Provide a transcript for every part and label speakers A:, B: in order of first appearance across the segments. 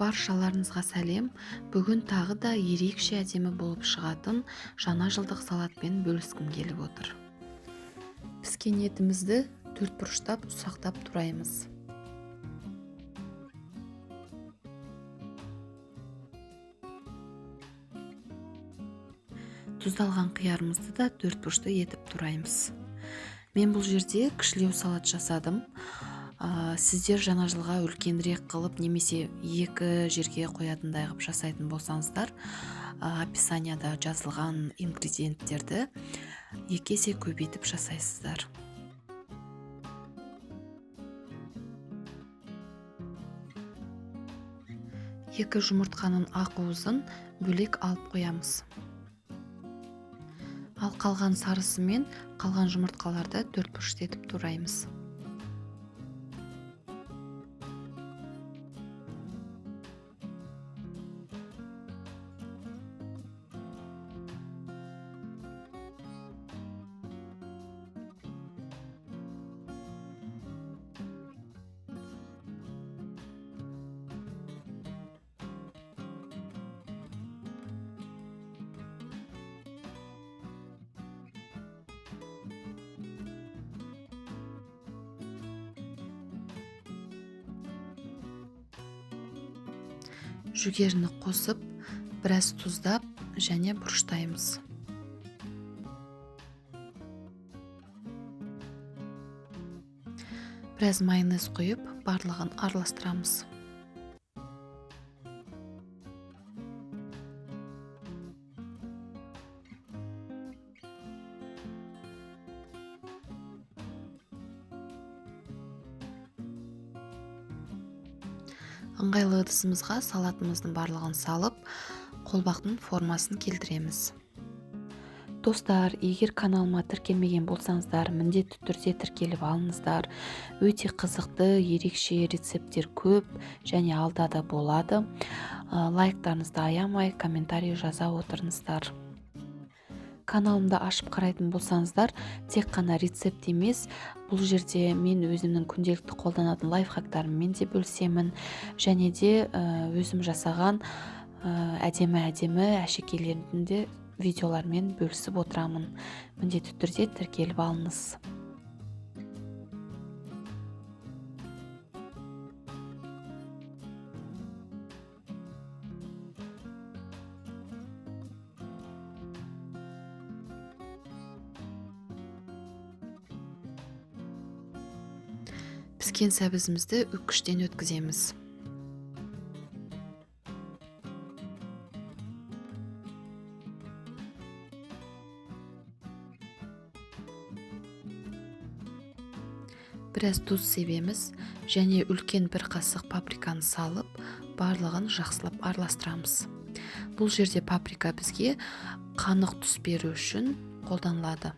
A: Баршаларыңызға сәлем. Бүгін тағы да ерекше әдемі болып шығатын жаңа жылдық салатпен бөліскім келіп отыр. Піскен етімізді төртбұрыштап ұсақтап тураймыз. Тұздалған қиярымызды да төртбұрышты етіп тураймыз. Мен бұл жерде кішілеу салат жасадым. Сіздер жаңа жылға үлкенірек қылып немесе екі жерге қоятындай қылып жасайтын болсаңыздар, описанияда жазылған ингредиенттерді екі есе көбейтіп жасайсыздар. Екі жұмыртқаның ақ уызын бөлек алып қоямыз. Ал қалған сарысы мен қалған жұмыртқаларды төртбұрышты етіп тураймыз. Жүгеріні қосып, біраз тұздап және бұрыштаймыз. Біраз майонез құйып, барлығын араластырамыз. Ыңғайлы ыдысымызға салатымыздың барлығын салып, қолбақтың формасын келтіреміз. Достар, егер каналыма тіркелмеген болсаңыздар, міндетті түрде тіркеліп алыңыздар. Өте қызықты, ерекше рецепттер көп және алда да болады. Лайктарыңызды аямай, комментарий жаза отырыңыздар. Каналымды ашып қарайтын болсаңыздар, тек қана рецепт емес, бұл жерде мен өзімнің күнделікті қолданатын лайфхактарыммен де бөлісемін, және де өзім жасаған әдемі әшекейлердің де видеолармен бөлісіп отырамын. Міндетті түрде тіркеліп алыңыз. Піскен сәбізімізді үккіштен өткіземіз. Біраз тұз себеміз және үлкен бір қасық паприканы салып, барлығын жақсылап араластырамыз. Бұл жерде паприка бізге қанық түс беру үшін қолданылады.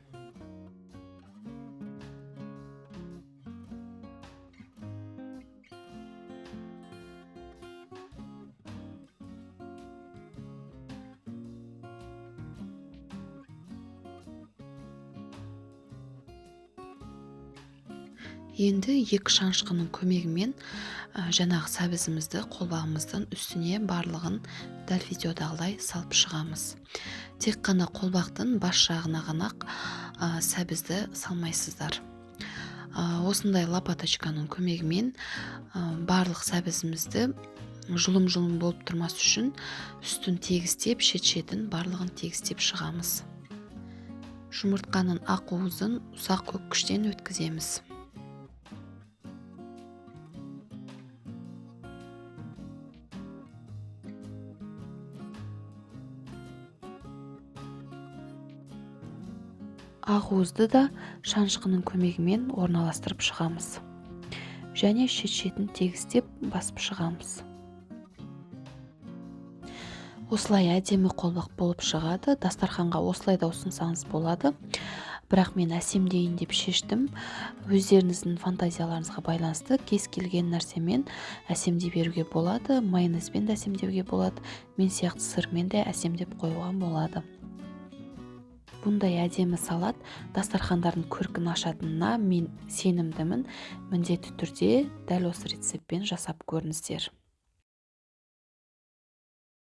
A: Енді екі шанышқының көмегімен жаңағы сәбізімізді қолбағымыздың үстіне барлығын дәл видеодағылай салып шығамыз. Тек қана қолбақтың бас жағына ғана сәбізді салмайсыздар. Осындай лопаточканың көмегімен барлық сәбізімізді жұлым-жұлым болып тұрмас үшін үстін тегістеп, шет-шетін барлығын тегістеп шығамыз. Жұмыртқаның ақ уызын ұсақ көккіштен өткіземіз. Ақ уызды да шанышқының көмегімен орналастырып шығамыз. Және шет-шетін тегістеп басып шығамыз. Осылай әдемі қолбақ болып шығады. Дастарханға осылай да ұсынсаңыз болады. Бірақ мен әсемдейін деп шештім. Өздеріңіздің фантазияларыңызға байланысты кез келген нәрсемен әсемдей беруге болады. Майонезбен де әсемдеуге болады. Мен сияқты сырмен де әсемдеп қоюға болады. Бұндай әдемі салат дастархандардың көркін ашатынына мен сенімдімін. Міндетті түрде дәл осы рецептпен жасап көріңіздер.